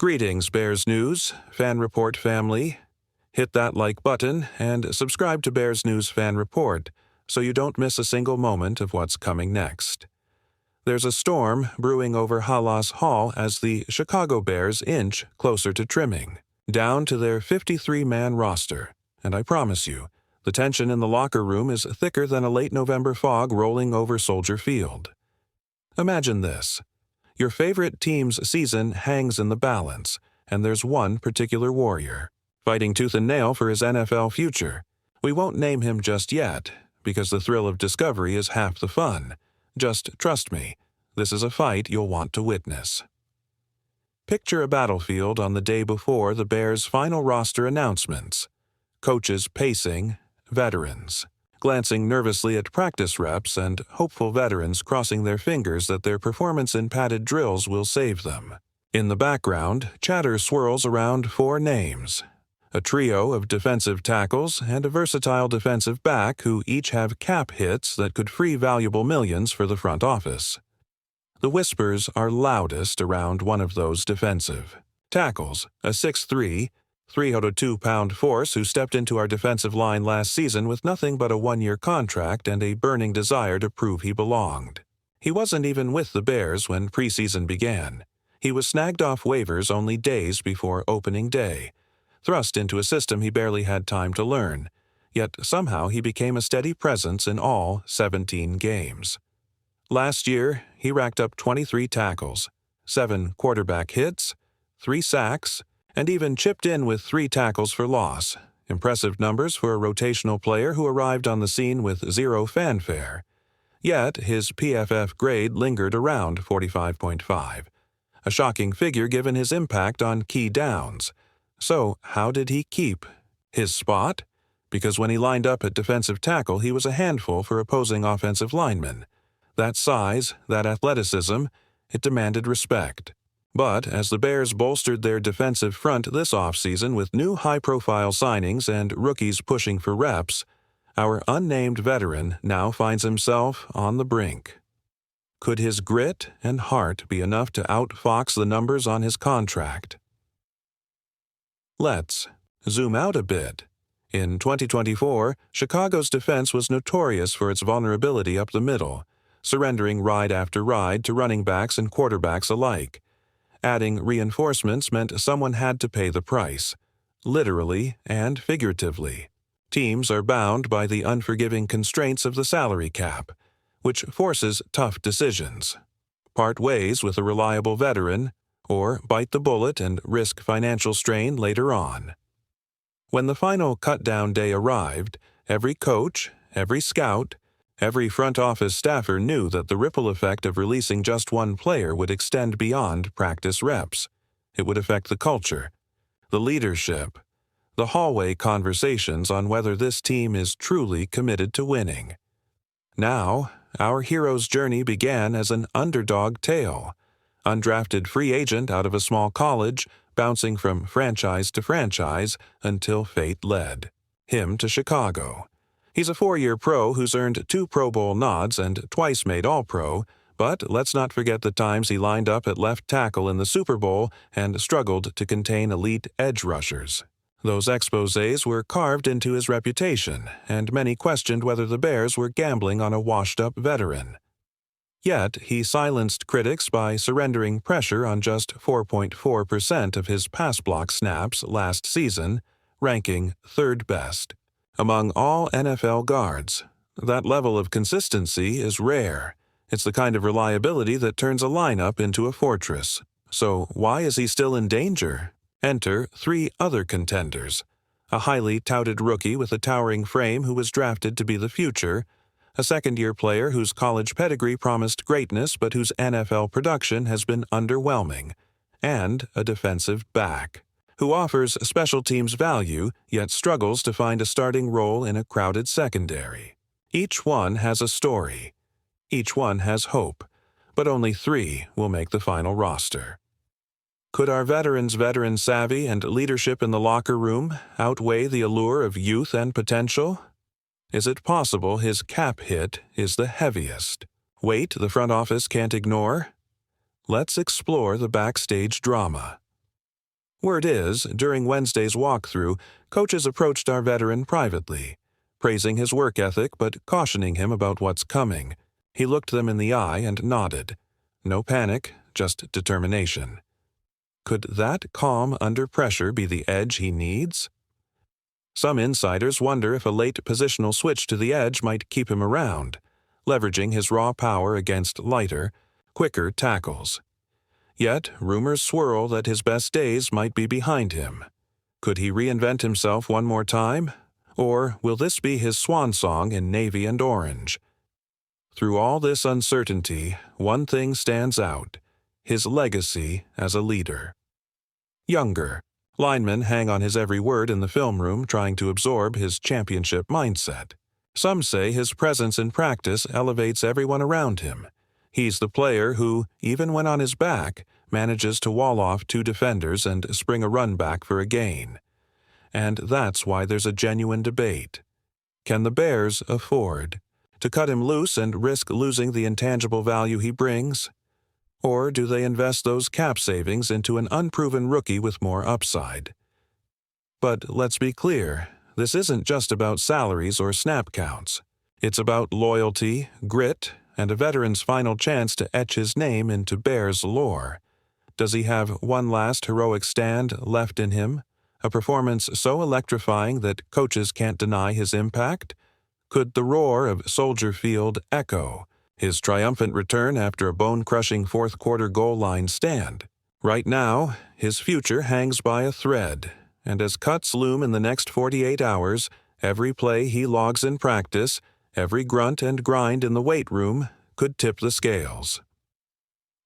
Greetings, Bears News, Fan Report family. Hit that like button and subscribe to Bears News Fan Report so you don't miss a single moment of what's coming next. There's a storm brewing over Halas Hall as the Chicago Bears inch closer to trimming, down to their 53-man roster, and I promise you, the tension in the locker room is thicker than a late November fog rolling over Soldier Field. Imagine this. Your favorite team's season hangs in the balance, and there's one particular warrior, fighting tooth and nail for his NFL future. We won't name him just yet, because the thrill of discovery is half the fun. Just trust me, this is a fight you'll want to witness. Picture a battlefield on the day before the Bears' final roster announcements. Coaches pacing, veterans glancing nervously at practice reps, and hopeful veterans crossing their fingers that their performance in padded drills will save them. In the background, chatter swirls around four names. A trio of defensive tackles and a versatile defensive back who each have cap hits that could free valuable millions for the front office. The whispers are loudest around one of those defensive tackles, a 6'3", 302-pound force who stepped into our defensive line last season with nothing but a one-year contract and a burning desire to prove he belonged. He wasn't even with the Bears when preseason began. He was snagged off waivers only days before opening day, thrust into a system he barely had time to learn, yet somehow he became a steady presence in all 17 games. Last year, he racked up 23 tackles, 7 quarterback hits, 3 sacks, and even chipped in with 3 tackles for loss. Impressive numbers for a rotational player who arrived on the scene with zero fanfare. Yet his PFF grade lingered around 45.5, a shocking figure given his impact on key downs. So how did he keep his spot? Because when he lined up at defensive tackle, he was a handful for opposing offensive linemen. That size, that athleticism, it demanded respect. But as the Bears bolstered their defensive front this offseason with new high-profile signings and rookies pushing for reps, our unnamed veteran now finds himself on the brink. Could his grit and heart be enough to outfox the numbers on his contract? Let's zoom out a bit. In 2024, Chicago's defense was notorious for its vulnerability up the middle, surrendering ride after ride to running backs and quarterbacks alike. Adding reinforcements meant someone had to pay the price, literally and figuratively. Teams are bound by the unforgiving constraints of the salary cap, which forces tough decisions. Part ways with a reliable veteran, or bite the bullet and risk financial strain later on. When the final cut-down day arrived, every coach, every scout, every front office staffer knew that the ripple effect of releasing just one player would extend beyond practice reps. It would affect the culture, the leadership, the hallway conversations on whether this team is truly committed to winning. Now, our hero's journey began as an underdog tale. Undrafted free agent out of a small college, bouncing from franchise to franchise until fate led him to Chicago. He's a 4-year pro who's earned 2 Pro Bowl nods and twice made All-Pro, but let's not forget the times he lined up at left tackle in the Super Bowl and struggled to contain elite edge rushers. Those exposés were carved into his reputation, and many questioned whether the Bears were gambling on a washed-up veteran. Yet, he silenced critics by surrendering pressure on just 4.4% of his pass block snaps last season, ranking 3rd best among all NFL guards. That level of consistency is rare. It's the kind of reliability that turns a lineup into a fortress. So why is he still in danger? Enter 3 other contenders. A highly touted rookie with a towering frame who was drafted to be the future, a second-year player whose college pedigree promised greatness but whose NFL production has been underwhelming, and a defensive back who offers special teams value yet struggles to find a starting role in a crowded secondary. Each one has a story. Each one has hope, but only 3 will make the final roster. Could our veteran's veteran savvy and leadership in the locker room outweigh the allure of youth and potential? Is it possible his cap hit is the heaviest? Weight the front office can't ignore? Let's explore the backstage drama. Word is, during Wednesday's walkthrough, coaches approached our veteran privately, praising his work ethic but cautioning him about what's coming. He looked them in the eye and nodded. No panic, just determination. Could that calm under pressure be the edge he needs? Some insiders wonder if a late positional switch to the edge might keep him around, leveraging his raw power against lighter, quicker tackles. Yet, rumors swirl that his best days might be behind him. Could he reinvent himself one more time? Or will this be his swan song in navy and orange? Through all this uncertainty, one thing stands out: his legacy as a leader. Younger. Linemen hang on his every word in the film room, trying to absorb his championship mindset. Some say his presence in practice elevates everyone around him. He's the player who, even when on his back, manages to wall off two defenders and spring a run back for a gain. And that's why there's a genuine debate. Can the Bears afford to cut him loose and risk losing the intangible value he brings? Or do they invest those cap savings into an unproven rookie with more upside? But let's be clear, this isn't just about salaries or snap counts. It's about loyalty, grit, and a veteran's final chance to etch his name into Bears lore. Does he have one last heroic stand left in him? A performance so electrifying that coaches can't deny his impact? Could the roar of Soldier Field echo his triumphant return after a bone-crushing fourth-quarter goal line stand? Right now, his future hangs by a thread, and as cuts loom in the next 48 hours, every play he logs in practice, every grunt and grind in the weight room could tip the scales.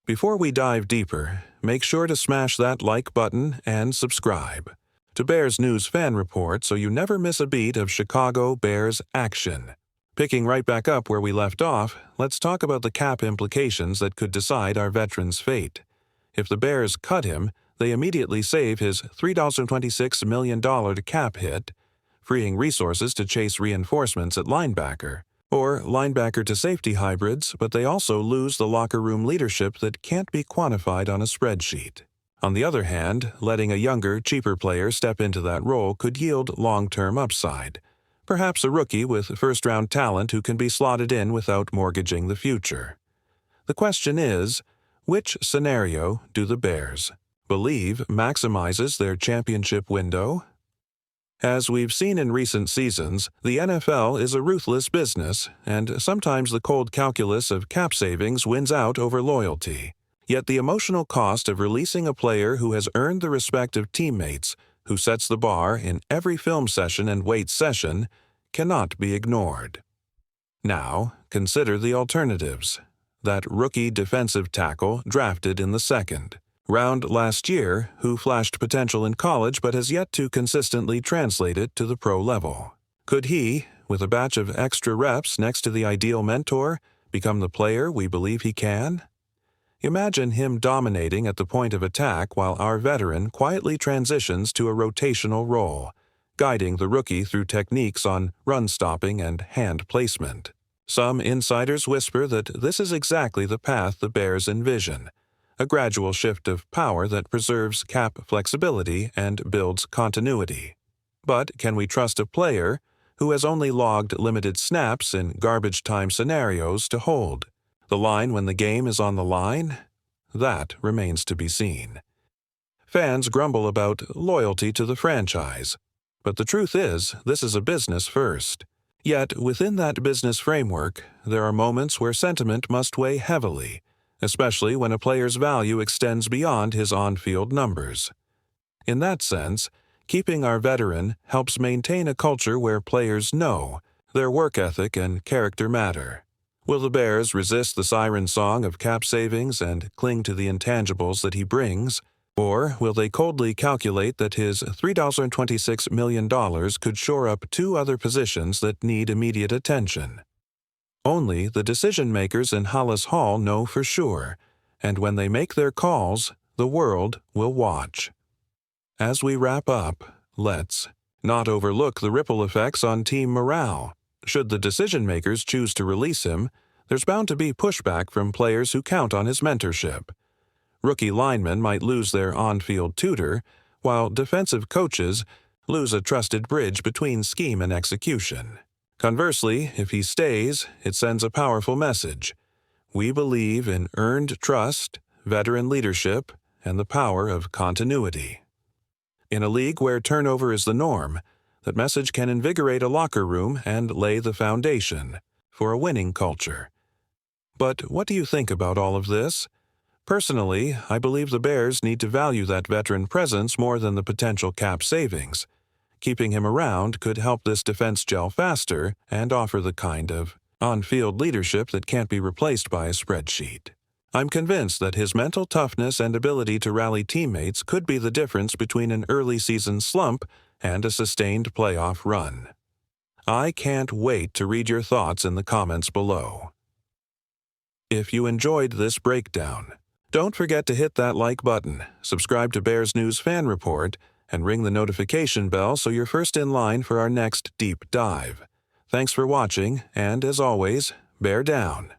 Before we dive deeper, make sure to smash that like button and subscribe to Bears News Fan Report so you never miss a beat of Chicago Bears action. Picking right back up where we left off, let's talk about the cap implications that could decide our veteran's fate. If the Bears cut him, they immediately save his $3.26 million cap hit, freeing resources to chase reinforcements at linebacker, or linebacker to safety hybrids, but they also lose the locker room leadership that can't be quantified on a spreadsheet. On the other hand, letting a younger, cheaper player step into that role could yield long-term upside. Perhaps a rookie with first-round talent who can be slotted in without mortgaging the future. The question is, which scenario do the Bears believe maximizes their championship window? As we've seen in recent seasons, the NFL is a ruthless business, and sometimes the cold calculus of cap savings wins out over loyalty. Yet the emotional cost of releasing a player who has earned the respect of teammates, who sets the bar in every film session and weight session, cannot be ignored. Now, consider the alternatives. That rookie defensive tackle drafted in the second round last year, who flashed potential in college but has yet to consistently translate it to the pro level. Could he, with a batch of extra reps next to the ideal mentor, become the player we believe he can? Imagine him dominating at the point of attack while our veteran quietly transitions to a rotational role, guiding the rookie through techniques on run stopping and hand placement. Some insiders whisper that this is exactly the path the Bears envision, a gradual shift of power that preserves cap flexibility and builds continuity. But can we trust a player who has only logged limited snaps in garbage-time scenarios to hold the line when the game is on the line? That remains to be seen. Fans grumble about loyalty to the franchise, but the truth is, this is a business first. Yet, within that business framework, there are moments where sentiment must weigh heavily, especially when a player's value extends beyond his on-field numbers. In that sense, keeping our veteran helps maintain a culture where players know their work ethic and character matter. Will the Bears resist the siren song of cap savings and cling to the intangibles that he brings, or will they coldly calculate that his $3.26 million could shore up two other positions that need immediate attention? Only the decision-makers in Halas Hall know for sure, and when they make their calls, the world will watch. As we wrap up, let's not overlook the ripple effects on team morale. Should the decision-makers choose to release him, there's bound to be pushback from players who count on his mentorship. Rookie linemen might lose their on-field tutor, while defensive coaches lose a trusted bridge between scheme and execution. Conversely, if he stays, it sends a powerful message. We believe in earned trust, veteran leadership, and the power of continuity. In a league where turnover is the norm, that message can invigorate a locker room and lay the foundation for a winning culture. But what do you think about all of this? Personally, I believe the Bears need to value that veteran presence more than the potential cap savings. Keeping him around could help this defense gel faster and offer the kind of on-field leadership that can't be replaced by a spreadsheet. I'm convinced that his mental toughness and ability to rally teammates could be the difference between an early season slump and a sustained playoff run. I can't wait to read your thoughts in the comments below. If you enjoyed this breakdown, don't forget to hit that like button, subscribe to Bears News Fan Report, and ring the notification bell so you're first in line for our next deep dive. Thanks for watching, and as always, bear down.